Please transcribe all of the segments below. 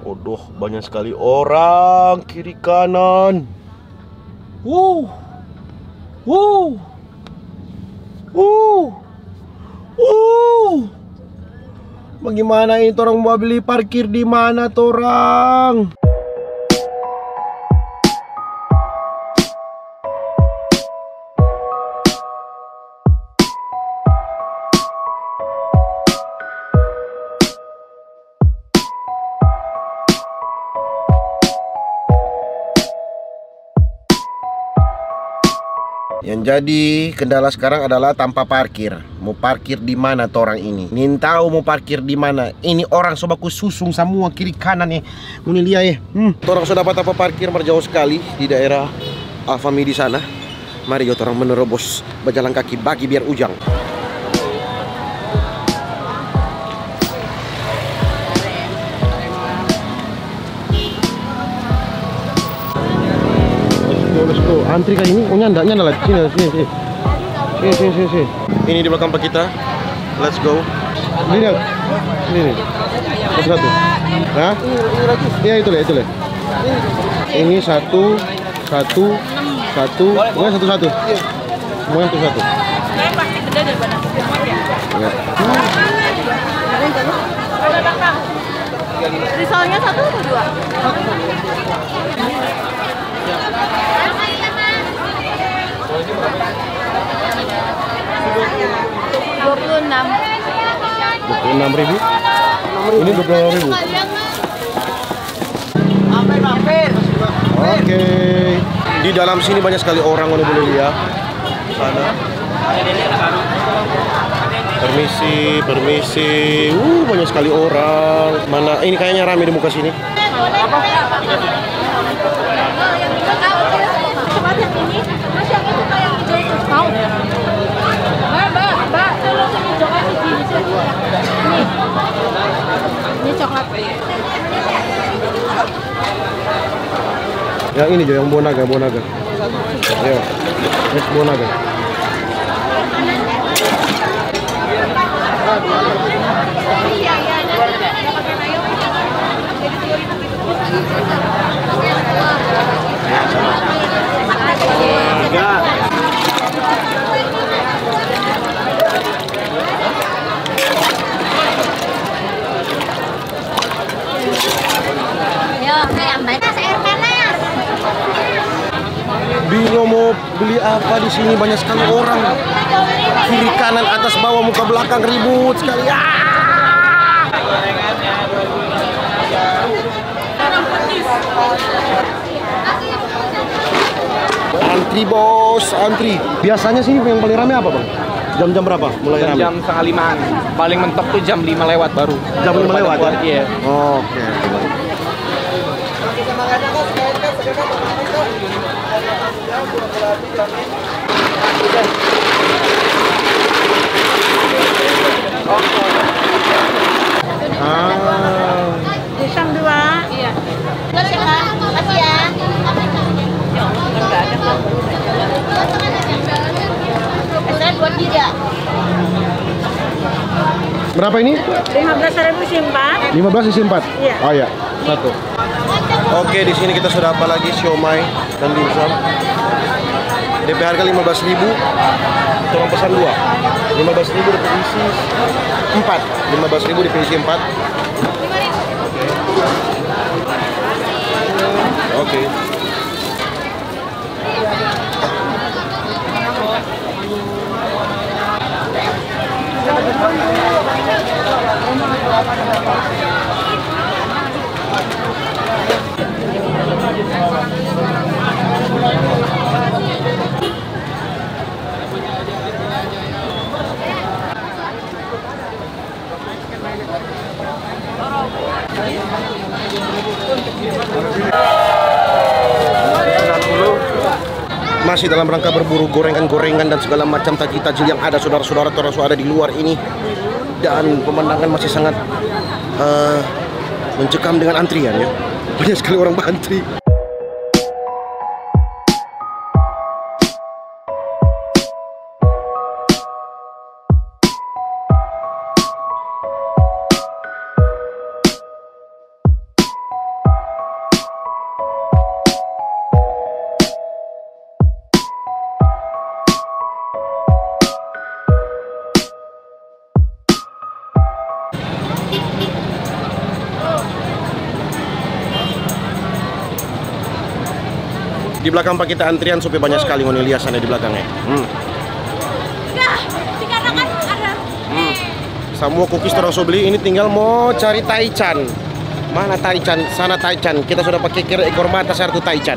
Waduh, banyak sekali orang kiri kanan. Wow, wow, wow, wow. Bagaimana ini orang mau beli parkir di mana torang? Yang jadi kendala sekarang adalah tanpa parkir. Mau parkir di mana torang ini? Nin tahu mau parkir di mana? Ini orang sobaku susung semua kiri kanan nih. Ini lihat ya. Torang sudah dapat apa parkir jauh sekali di daerah Alfamidi sana. Mari yo torang menerobos berjalan kaki bagi biar ujang. Let's go. Antri kayak ini, oh nyanda lah. Sini. Ini di belakang pak kita. Let's go. Ini. Satu. Hah? Iya itu lah. Ini satu. Semuanya satu. Semuanya satu. Pasti gede daripada Ya. Risolnya satu atau dua? 26.000. Ini 26.000. Oke. Di dalam sini banyak sekali orang, boleh lihat. Sana. Permisi. Banyak sekali orang. Mana? Ini kayaknya ramai di muka sini. Mau? Mbak, tolong sini coklat ini coklat. Yang ini yang bonaga. Ayo, next bonaga. Bingung mau beli apa di sini, banyak sekali orang. Kiri kanan atas bawah muka belakang ribut sekali. Antri bos, antri. Biasanya sih yang paling ramai apa bang? Jam-jam berapa mulai ramai? Jam 4:30. Paling mentok tuh jam 5 lewat baru. Jam 5 lewat ya? Iya. Oke. Pisang 2. Iya. Terus ya Kak, makasih ya. Enggak ada. Saya buat dia. Berapa ini? 15.000 isi 4. 15 isi 4? Iya. Oh ya, satu. Oke, di sini kita sudah apa lagi? Siomay dan dimsum. DP harga 15.000. Tolong pesan 2. 15.000 DP isi 4. 15.000 DP isi 4. Oke. Masih dalam rangka berburu gorengan-gorengan dan segala macam takjil-takjil yang ada, saudara-saudara ada di luar ini, dan pemandangan masih sangat mencekam dengan antrian ya. Banyak sekali orang berantri. Di belakang pak kita antrian supaya banyak sekali ngoni lihat sana di belakangnya. Dikarenakan ada. Semua cookies orang so beli, ini tinggal mau cari taichan. Mana taichan? Sana taichan. Kita sudah pakai ekor mata satu taichan.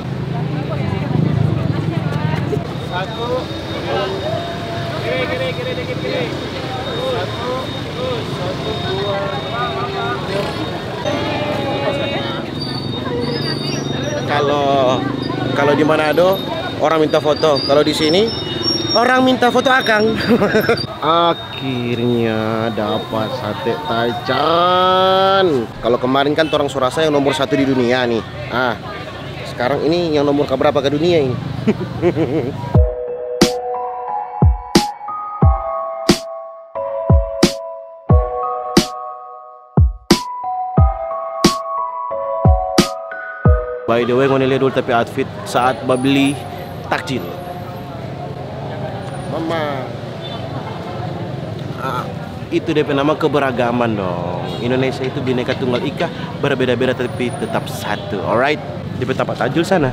Kalau di Manado orang minta foto, kalau di sini orang minta foto akang. Akhirnya dapat sate taichan. Kalau kemarin kan orang Surasa yang nomor 1 di dunia nih. Sekarang ini yang nomor keberapa ke dunia ini? By the way, ngoni lihat dulu tapi outfit saat beli takjil. Mama. Itu DP nama keberagaman dong. Indonesia itu bineka tunggal ika, berbeda-beda tapi tetap satu. Alright, DP tempat takjil sana.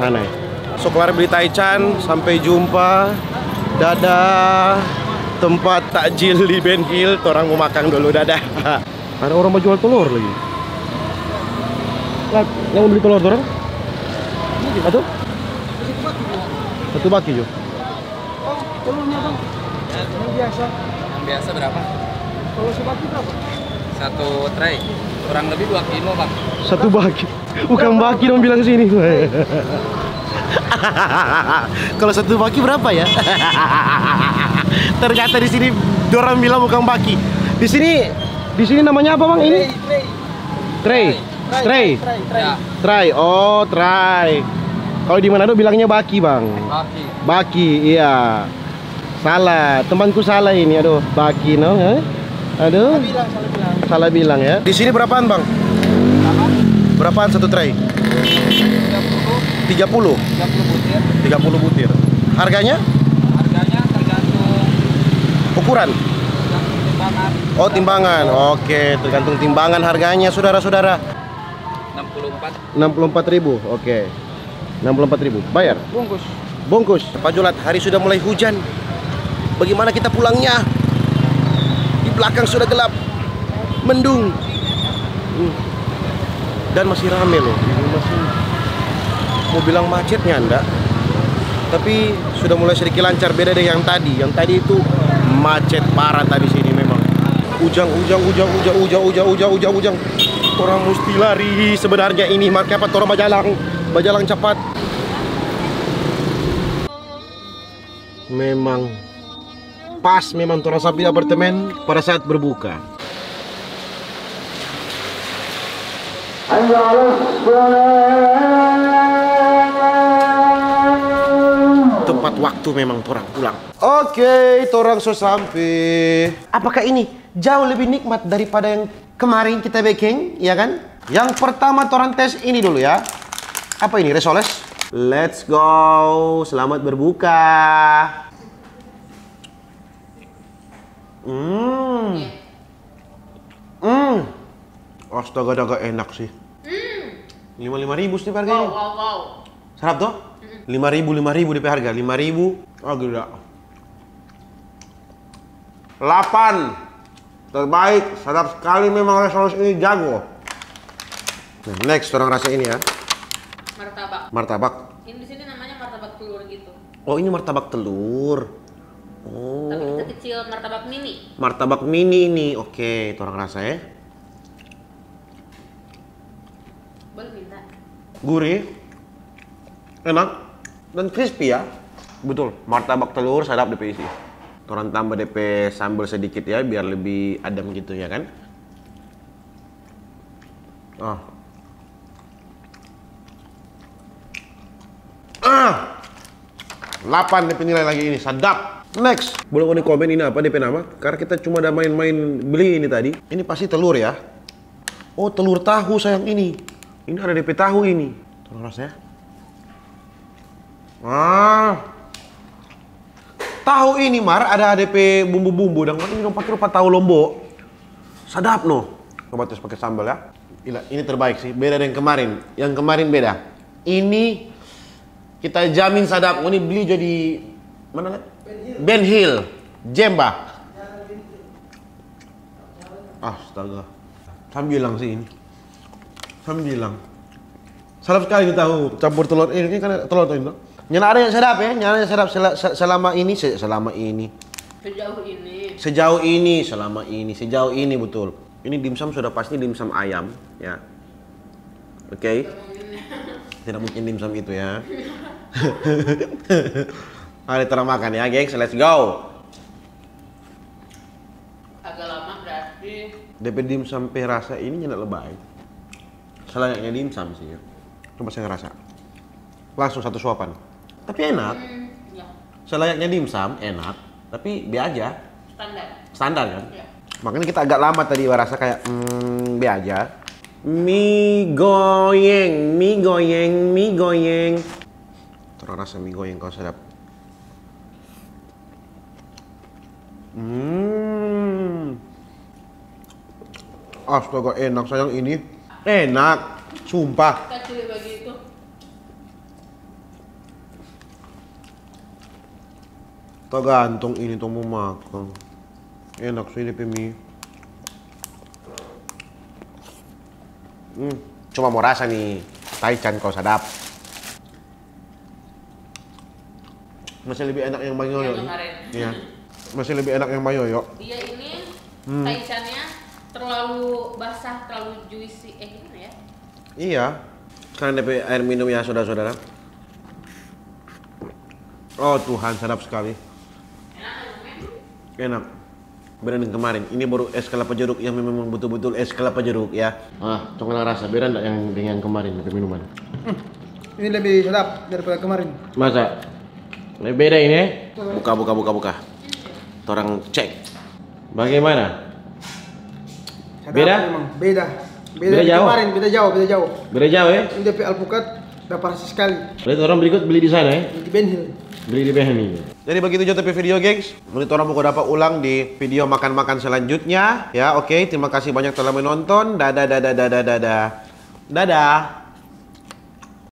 Sana ya. So kelar beli taichan, sampai jumpa. Dadah. Tempat takjil di Ben Hill, orang mau makan dulu, dadah. Ada orang mau jual telur lagi. Yang mau beli telur orang? Satu? Satu baki Jo. Telurnya bang, yang biasa. Yang biasa berapa? Kalau sebaki berapa? Satu tray. Kurang lebih 2 kilo bang. Satu baki. Bukan baki dong bilang sini. Kalau satu baki berapa ya? Ternyata di sini orang bilang bukan baki. Di sini namanya apa bang ini? Tray. Ya. Tray. Oh, tray. Kalau di Manado bilangnya baki bang. Baki, iya. Salah, temanku salah ini. Aduh, baki no. Aduh. Salah bilang ya. Di sini berapaan bang? Berapaan satu tray? 30. 30 butir. 30 butir. Harganya? Harganya tergantung Ukuran? timbangan. Oh, timbangan. Oke, tergantung timbangan harganya, saudara-saudara. 64.000. Oke. 64.000. Bayar? Bungkus. Pak Jolat, hari sudah mulai hujan. Bagaimana kita pulangnya? Di belakang sudah gelap. Mendung. Dan masih rame loh. Masih mau bilang macetnya enggak. Tapi sudah mulai sedikit lancar, beda dengan yang tadi. Yang tadi itu macet parah tadi sini memang. Ujang. Orang mesti lari sebenarnya ini. Marknya apa? Orang bajalang cepat. Memang pas memang orang sapi apartemen pada saat berbuka. Tepat waktu memang orang pulang. Oke, orang so sampai. Apakah ini jauh lebih nikmat daripada yang kemarin kita baking, ya kan? Yang pertama orang tes ini dulu ya. Apa ini? Resoles? Let's go. Selamat berbuka. Astaga, daga enak sih. 5.000 sih harganya. Wow. Sarap toh? 5.000 DP harga. 5.000. Oh gila. 8. Terbaik. Sadap sekali memang resoles ini, jago. Nah, next orang rasa ini ya. Martabak. Ini di sini namanya martabak telur gitu. Oh, ini martabak telur. Oh. Tapi kecil martabak mini. Martabak mini ini. Oke, itu orang rasa ya. Boleh minta. Gurih. Enak dan crispy ya. Betul, martabak telur sadap DP isi. Orang tambah DP sambal sedikit ya biar lebih adem gitu ya kan. 8 DP nilai lagi ini, sadap. Next, boleh komen ini apa DP nama? Karena kita cuma ada main-main beli ini tadi. Ini pasti telur ya. Oh, telur tahu sayang ini. Ini ada DP tahu ini. Tolong rasanya. Tahu ini Mar ada DP bumbu-bumbu dan ini dong pakai rupa tahu lombok. Sadap no. Coba terus pakai sambal ya. Gila, ini terbaik sih. Beda dengan kemarin. Yang kemarin beda. Ini kita jamin sadap. Ini beli jadi mana? Ben Hill, Jemba. Astaga. Sambilang sih ini. Sambilang. Sadap sekali tahu campur telur ini kan telur itu. Nyana ada yang sadap ya, nyana yang sadap selama ini. Sejauh ini betul. Ini dimsum sudah pasti dimsum ayam, ya. Oke. Tidak mungkin dimsum itu ya. Mari kita makan ya, gengs. Let's go. Agak lama berarti. DP dimsum rasa ini nyana lebay. Selayaknya dimsum sih ya. Coba saya ngerasa. Langsung satu suapan. Tapi enak. Ya. Selayaknya dimsum enak, tapi biasa aja. Standar kan? Ya. Makanya kita agak lama tadi rasa kayak biasa aja. Mie goyeng. Terus rasa mie goyeng kau sedap. Astaga enak sayang ini. Enak, sumpah. Kecil bagi itu. Tergantung ini tuh mau makan. Enak sih ini mie. Cuma mau rasa nih. Taichan kau sadap. Masih lebih enak yang mayoyo. Iya. Masih lebih enak yang mayoyo. Dia ini taichannya terlalu basah, terlalu juicy. Gimana ya? Iya. Sekarang DP air minum ya saudara-saudara. Oh Tuhan, sadap sekali. Enak. Beda dengan kemarin. Ini baru es kelapa jeruk yang memang betul-betul es kelapa jeruk ya. Coba rasa. Beda enggak yang dengan kemarin DP minuman? Ini lebih sedap daripada kemarin. Masa? Lebih beda ini? Buka. Orang cek. Bagaimana? Sedap Beda? Memang. Beda Beda dari jauh? kemarin, beda jauh. Beda jauh ya? Ini DP alpukat dapat rasa sekali. Berarti orang berikut beli di sana ya? Di Ben Hill. Beli di Behni. Jadi begitu aja tapi video gengs. Menurut orang mau dapat ulang di video makan-makan selanjutnya. Ya oke, terima kasih banyak telah menonton. Dadah.